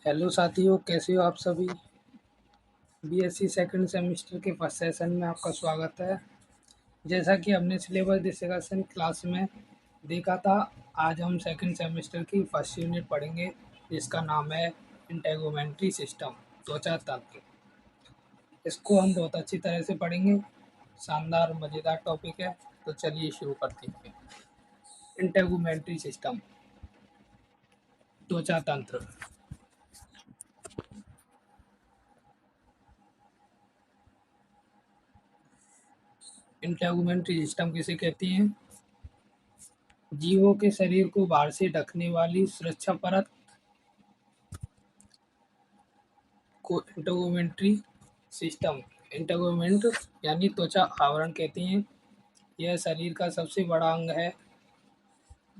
Hello साथियों, कैसे हो आप सभी। बीएससी सेकंड सेमेस्टर के फर्स्ट सेशन में आपका स्वागत है। जैसा कि हमने सिलेबस डिस्कशन क्लास में देखा था, आज हम सेकंड सेमेस्टर की फर्स्ट यूनिट पढ़ेंगे जिसका नाम है इंटेगोमेंट्री सिस्टम, त्वचा तंत्र। इसको हम बहुत अच्छी तरह से पढ़ेंगे। शानदार मज़ेदार टॉपिक है, तो चलिए शुरू करते हैं। इंटेगोमेंट्री सिस्टम, त्वचा तंत्र। इंटेगोमेंट्री सिस्टम किसे कहते हैं? जीवों के शरीर को बाहर से ढकने वाली सुरक्षा परत को इंटेगोमेंट्री सिस्टम, इंटेगोमेंट यानी त्वचा आवरण कहते हैं। यह शरीर का सबसे बड़ा अंग है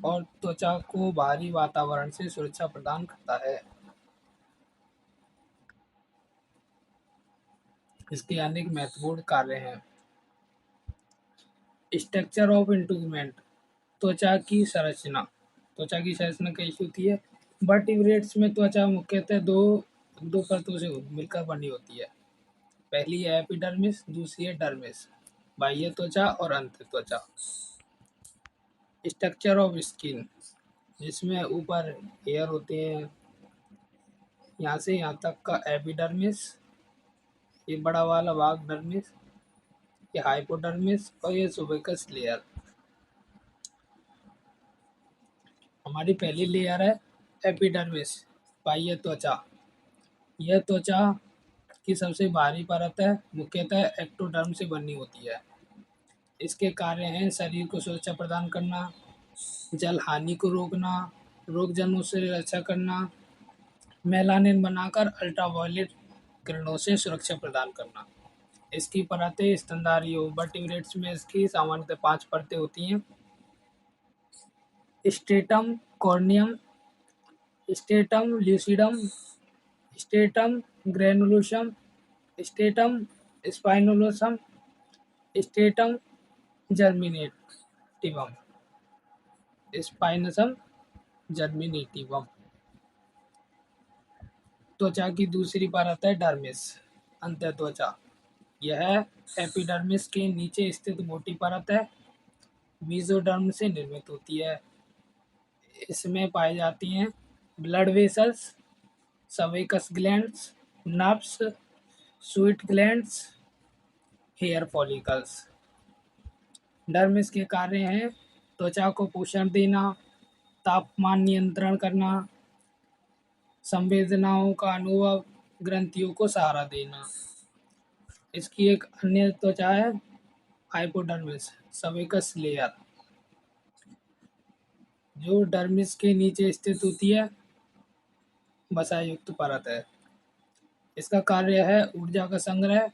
और त्वचा को बाहरी वातावरण से सुरक्षा प्रदान करता है। इसके अनेक महत्वपूर्ण कार्य हैं। स्ट्रक्चर ऑफ इंटेगोमेंट, त्वचा की संरचना। त्वचा की संरचना कैसी होती है? वर्टिब्रेट्स में त्वचा मुख्यतः दो दो परतों से मिलकर बनी होती है। पहली है एपिडर्मिस, दूसरी है डर्मिस, बाह्य त्वचा और अंत त्वचा। स्ट्रक्चर ऑफ स्किन, जिसमें ऊपर हेयर होते हैं, यहाँ से यहाँ तक का एपिडर्मिस, ये बड़ा वाला भाग डर्मिस, ये हाइपोडर्मिस और ये सुबेकस लेयर। हमारी पहली लेयर है एपिडर्मिस, बाह्य त्वचा। यह त्वचा की सबसे बाहरी परत है, मुख्यतः एक्टोडर्म से बनी होती है। इसके कार्य हैं शरीर को सुरक्षा प्रदान करना, जल हानि को रोकना, रोग जन्मों से रक्षा करना, मेलानिन बनाकर अल्ट्रावायलेट किरणों से सुरक्षा प्रदान करना। इसकी परतें स्तनधारी वर्टिब्रेट्स में इसकी सामान्यतः 5 परतें होती हैं। Stratum corneum, stratum lucidum, stratum granulosum, stratum spinulosum, stratum germinativum, spinosum germinativum. त्वचा की दूसरी परत है डर्मिस, अंत त्वचा। यह एपिडर्मिस के नीचे स्थित मोटी परत है, मेसोडर्म से निर्मित होती है। इसमें पाई जाती हैं blood vessels, sebaceous glands, nerves, sweat glands, hair follicles. Dermis के कार्य हैं त्वचा को पोषण देना, तापमान नियंत्रण करना, संवेदनाओं का अनुभव, ग्रंथियों को सहारा देना। इसकी एक अन्य त्वचा है हाइपोडर्मिस, सवेकस लेयर, जो डर्मिस के नीचे स्थित होती है, वसा युक्त परत है। इसका कार्य है ऊर्जा का संग्रह,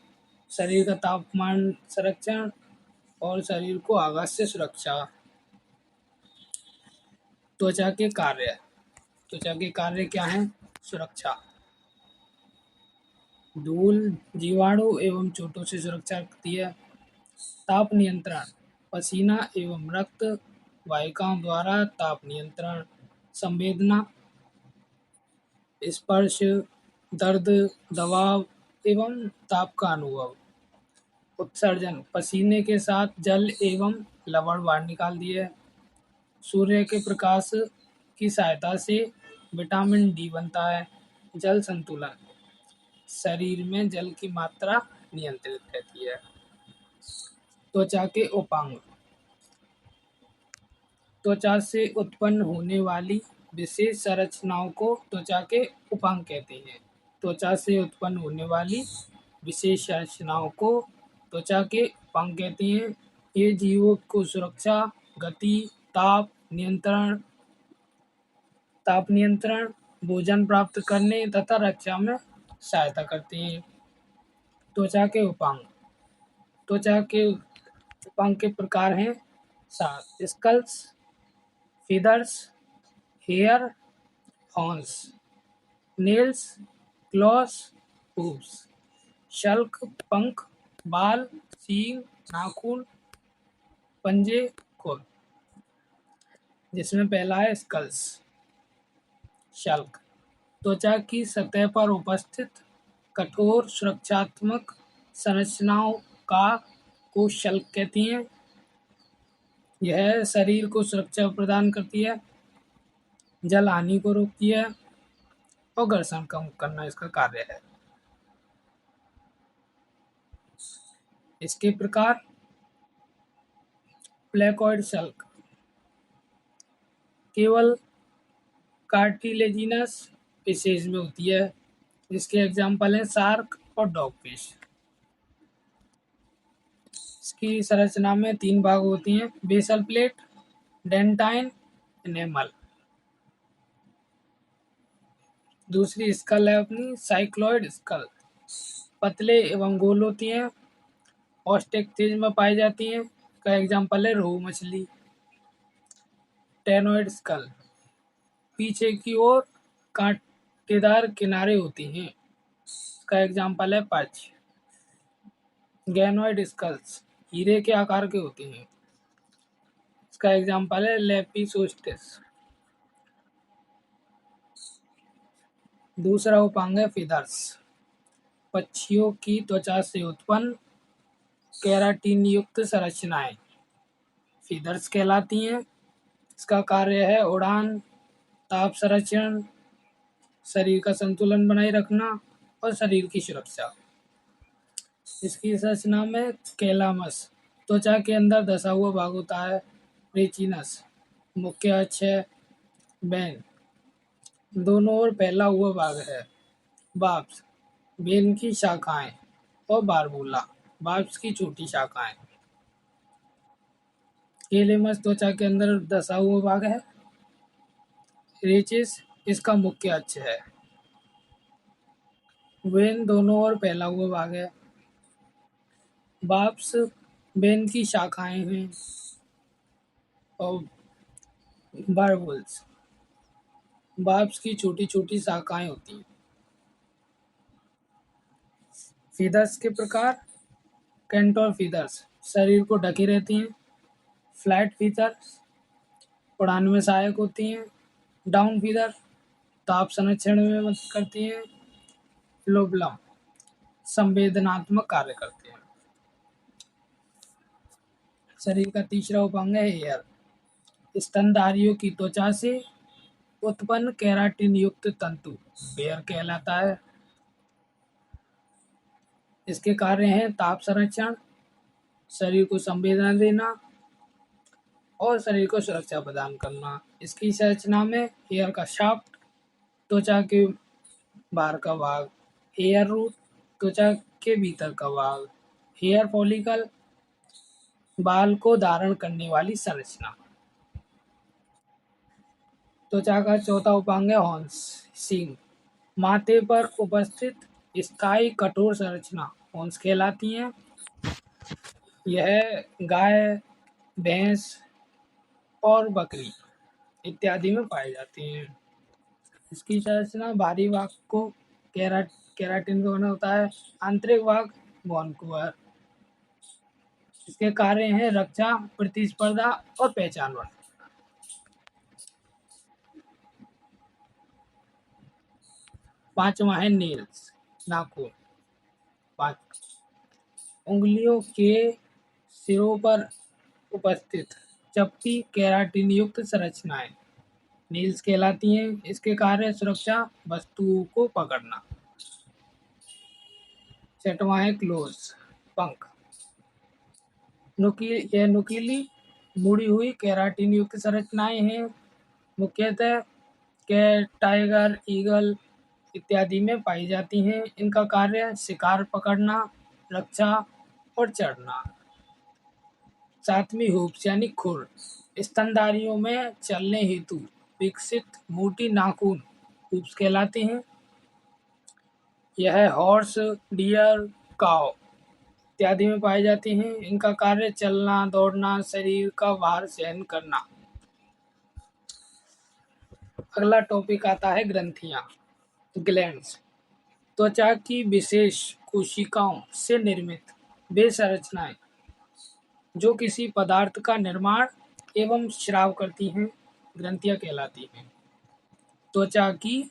शरीर का तापमान संरक्षण और शरीर को आघात से सुरक्षा। त्वचा के कार्य, त्वचा के कार्य क्या हैं? सुरक्षा, धूल, जीवाणु एवं चोटों से सुरक्षा रखती है। ताप नियंत्रण, पसीना एवं रक्त वाहिकाओं द्वारा ताप नियंत्रण। संवेदना, स्पर्श, दर्द, दबाव एवं ताप का अनुभव। उत्सर्जन, पसीने के साथ जल एवं लवण बाहर निकाल दिए। सूर्य के प्रकाश की सहायता से विटामिन डी बनता है। जल संतुलन, शरीर में जल की मात्रा नियंत्रित रहती है। त्वचा के उपांग, त्वचा से उत्पन्न होने वाली विशेष संरचनाओं को त्वचा के उपांग कहते हैं। त्वचा से उत्पन्न होने वाली विशेष संरचनाओं को त्वचा के उपांग कहते हैं। ये जीवों को सुरक्षा, गति, ताप नियंत्रण, भोजन प्राप्त करने तथा रक्षा में सहायता करते हैं। त्वचा के उपांग, त्वचा के उपांग के प्रकार हैं 7: skulls, feathers, hair, horns, nails, claws, hooves. शल्क, पंख, बाल, सींग, नाखून, पंजे, खुर। जिसमें पहला है स्कल्स, शल्क। त्वचा की सतह पर उपस्थित कठोर सुरक्षात्मक संरचनाओं का को शल्क कहती हैं। यह शरीर को सुरक्षा प्रदान करती है, जल हानि को रोकती है और घर्षण कम करना इसका कार्य है। इसके प्रकार प्लेकोइड शल्क केवल कार्टिलेजिनस स्पेसीज में होती है। इसके एग्जाम्पल हैं शार्क और डॉगफिश। इसकी संरचना में 3 भाग होती हैं: बेसल प्लेट, डेंटाइन, एनेमल। दूसरी स्कल है अपनी साइक्लॉइड स्कल, पतले एवं गोल होती हैं, ऑस्टेक्टिज में पाई जाती हैं। का एग्जाम्पल है रोहू मछली। टेनोइड स्कल, पीछे की ओर कांटेदार किनारे होती हैं। इसका एग्जाम्पल है पर्च। गैनोइड स्कल्स, हीरे के आकार के होते हैं। इसका एग्जाम्पल है लेपिसोस्टिस। दूसरा उपांग है फीदर्स, पक्षियों की त्वचा से उत्पन्न केराटिन युक्त संरचनाएं फीदर्स कहलाती हैं। इसका कार्य है उड़ान, ताप संरक्षण, शरीर का संतुलन बनाए रखना और शरीर की सुरक्षा। इसकी संरचना में कैलामस, त्वचा के अंदर धसा हुआ भाग होता है। रेचिनस, मुख्य अक्ष है। बैन, दोनों ओर फैला हुआ भाग है। बार्ब्स, बेन की शाखाएं। और बारबूला, बार्ब्स की छोटी शाखाएं। कैलेमस त्वचा के अंदर धसा हुआ भाग है। रेचिस इसका मुख्य अक्ष है। वेन दोनों ओर फैला हुआ भाग है। बार्ब्स बेन की शाखाएं हैं। और बारबुल्स, बार्ब्स की छोटी छोटी शाखाएं होती हैं। फीदर्स के प्रकार कैंटोर फीदर्स, शरीर को ढके रहती हैं। फ्लैट फीदर्स, उड़ान में सहायक होती हैं। डाउन फीदर, ताप संरक्षण में मदद करती हैं। फ्लोबलम, संवेदनात्मक कार्य करते हैं। शरीर का तीसरा उपांग है हेयर, स्तनधारियों की त्वचा से उत्पन्न केराटिन युक्त तंतु हेयर कहलाता है। इसके कार्य हैं ताप संरक्षण, शरीर को संवेदना देना और शरीर को सुरक्षा प्रदान करना। इसकी संरचना में हेयर का शाफ्ट, त्वचा के बाहर का भाग, हेयर रूट, त्वचा के भीतर का भाग, हेयर फॉलिकल, बाल को धारण करने वाली संरचना। त्वचा का चौथा उपांग है हॉर्न्स, सींग, माथे पर उपस्थित स्थायी कठोर संरचना हॉर्न्स कहलाती हैं। यह गाय, भैंस और बकरी इत्यादि में पाए जाते हैं। इसकी संरचना बाहरी भाग को केराटिन का बना होता है, आंतरिक भाग वैनकूवर। इसके कार्य हैं रक्षा, प्रतिस्पर्धा और पहचान बढ़ाना। पांचवा है नेल्स, नाखून। पांच, उंगलियों के सिरों पर उपस्थित चपटी केराटिन युक्त संरचनाएं नील्स कहलाती हैं। इसके कार्य सुरक्षा, वस्तुओं को पकड़ना। छठवां है क्लोज, पंख। यह नुकीली मुड़ी हुई केराटिन युक्त संरचनाएं हैं। मुख्यतः कैट, टाइगर, ईगल इत्यादि में पाई जाती हैं। इनका कार्य शिकार पकड़ना, रक्षा और चढ़ना। सातवीं हूप्स यानी खुर, स्तनधारियों में चलने हेतु विकसित मोटी नाखून हूप्स कहलाते हैं। यह हॉर्स, डियर, काऊ इत्यादि में पाई जाती हैं। इनका कार्य चलना, दौड़ना, शरीर का भार सहन करना। अगला टॉपिक आता है ग्रंथियां, ग्लैंड्स। त्वचा की विशेष कोशिकाओं से निर्मित वे संरचनाएं जो किसी पदार्थ का निर्माण एवं स्राव करती हैं, ग्रंथियां कहलाती हैं। त्वचा की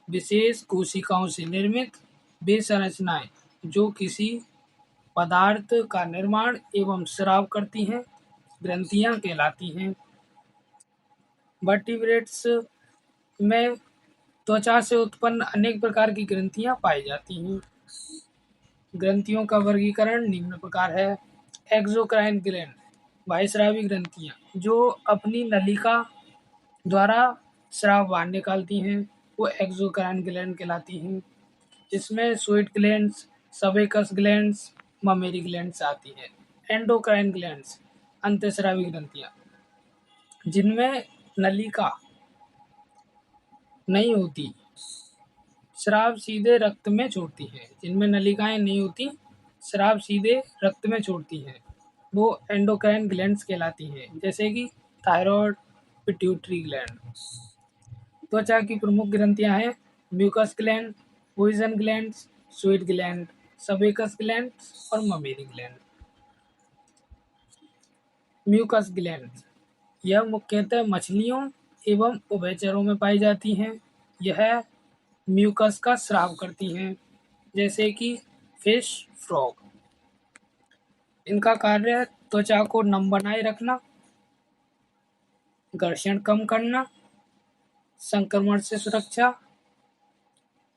विशेष कोशिकाओं से निर्मित वे संरचनाएं जो किसी पदार्थ का निर्माण एवं स्राव करती हैं, ग्रंथियां कहलाती हैं। वर्टिब्रेट्स में त्वचा से उत्पन्न अनेक प्रकार की ग्रंथियां पाई जाती हैं। ग्रंथियों का वर्गीकरण निम्न प्रकार है। एक्सोक्राइन ग्लैंड, बाह्यस्रावी ग्रंथियां जो अपनी नलिका द्वारा स्राव बाहर निकालती हैं, वो एक्सोक्राइन ग्लैंड कहलाती हैं। इसमें स्वीट ग्लैंड्स, सबेकस ग्लैंड्स, ममेरी ग्लैंड्स आती हैं। एंडोक्राइन ग्लैंड्स, अंतःस्रावी ग्रंथियां जिनमें नलिका नहीं होती, स्राव सीधे रक्त में छोड़ती है। जिनमें नलिकाएं नहीं होती, स्राव सीधे रक्त में छोड़ती हैं, वो एंडोक्राइन ग्लैंड्स कहलाती हैं, जैसे कि थायराइड, पिट्यूटरी ग्लैंड। त्वचा की प्रमुख ग्रंथियां हैं mucus gland, poison glands, sweet gland, sebaceous gland और ममेरी ग्लैंड। म्यूकस ग्लैंड यह मुख्यतः मछलियों एवं उभयचरों में पाई जाती हैं। यह म्यूकस का स्राव करती हैं, जैसे कि फिश, फ्रॉग। इनका कार्य है त्वचा को नम बनाए रखना, घर्षण कम करना, संक्रमण से सुरक्षा,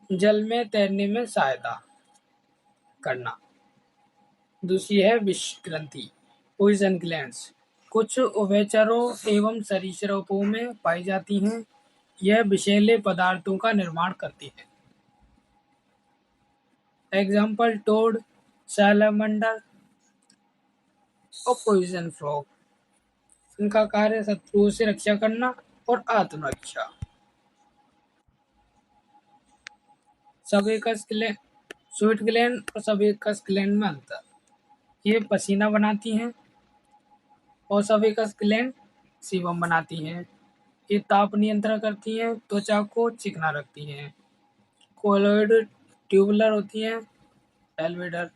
जल में तैरने में सहायता करना। दूसरी है विष ग्रंथि, पॉइजन ग्लैंड्स। कुछ उभयचरों एवं सरीसृपों में पाई जाती हैं। यह विषैले पदार्थों का निर्माण करती है। एग्जाम्पल टोड, सैलमंडर और पॉइजन फ्रॉग। इनका कार्य शत्रुओं से रक्षा करना और आत्मरक्षा। सबेकस ग्लैंड, स्वीट ग्लैंड और सबेकस ग्लैंड में अंतर। ये पसीना बनाती हैं और सबेकस ग्लैंड सीबम बनाती हैं। ये ताप नियंत्रण करती हैं, त्वचा को चिकना रखती हैं। कोलोइड ट्यूबुलर होती हैं, एल्वेडर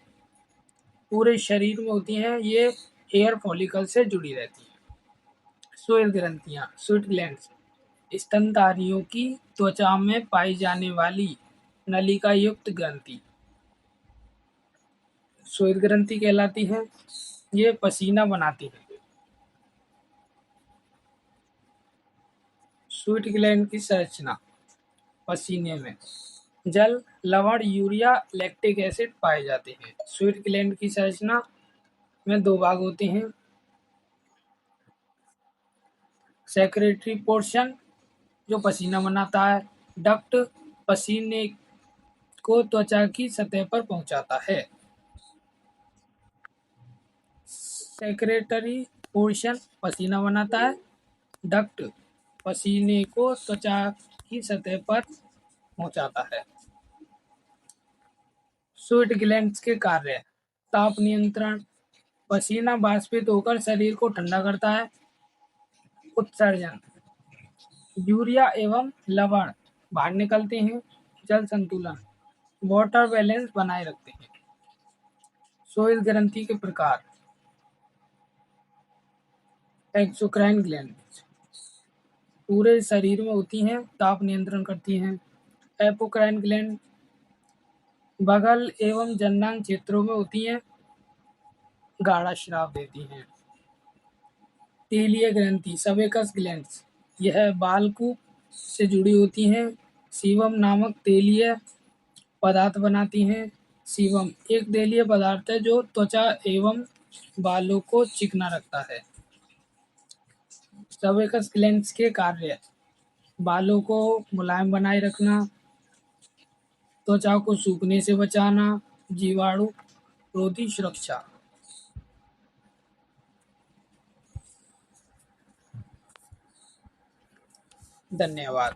पूरे शरीर में होती हैं। ये हेयर फॉलिकल से जुड़ी रहती हैं। स्वेद ग्रंथियां, स्वीट ग्लैंड्स, स्तनधारियों की त्वचा में पाई जाने वाली नलिका युक्त ग्रंथि स्वेद ग्रंथि कहलाती है। ये पसीना बनाती है। स्वीट ग्लैंड की संरचना, पसीने में जल, लवण, यूरिया, लैक्टिक एसिड पाए जाते हैं। स्वीट ग्लैंड की संरचना में दो भाग होते हैं। सेक्रेटरी पोर्शन जो पसीना बनाता है, डक्ट पसीने को त्वचा की सतह पर पहुंचाता है। सेक्रेटरी पोर्शन पसीना बनाता है, डक्ट पसीने को त्वचा की सतह पर पहुंचाता है। स्वीट ग्लैंड्स के कार्य, ताप नियंत्रण, पसीना बाष्पित होकर शरीर को ठंडा करता है। उत्सर्जन, यूरिया एवं लवण बाहर निकलते हैं। जल संतुलन, वाटर बैलेंस बनाए रखते हैं। स्वेद ग्रंथि के प्रकार, एक्सोक्राइन ग्लैंड पूरे शरीर में होती हैं, ताप नियंत्रण करती हैं। एपोक्राइन ग्लैंड बगल एवं जननांग क्षेत्रों में होती हैं, गाढ़ा स्राव देती हैं। तेलीय ग्रंथि, सबेकस ग्लैंड्स, यह बालकूप से जुड़ी होती हैं। सीबम नामक तेलीय पदार्थ बनाती हैं। सीबम एक तेलीय पदार्थ है जो त्वचा एवं बालों को चिकना रखता है। सबेकस ग्लैंड्स के कार्य, बालों को मुलायम बनाए रखना, त्वचा को सूखने से बचाना, जीवाणु रोधी सुरक्षा। धन्यवाद।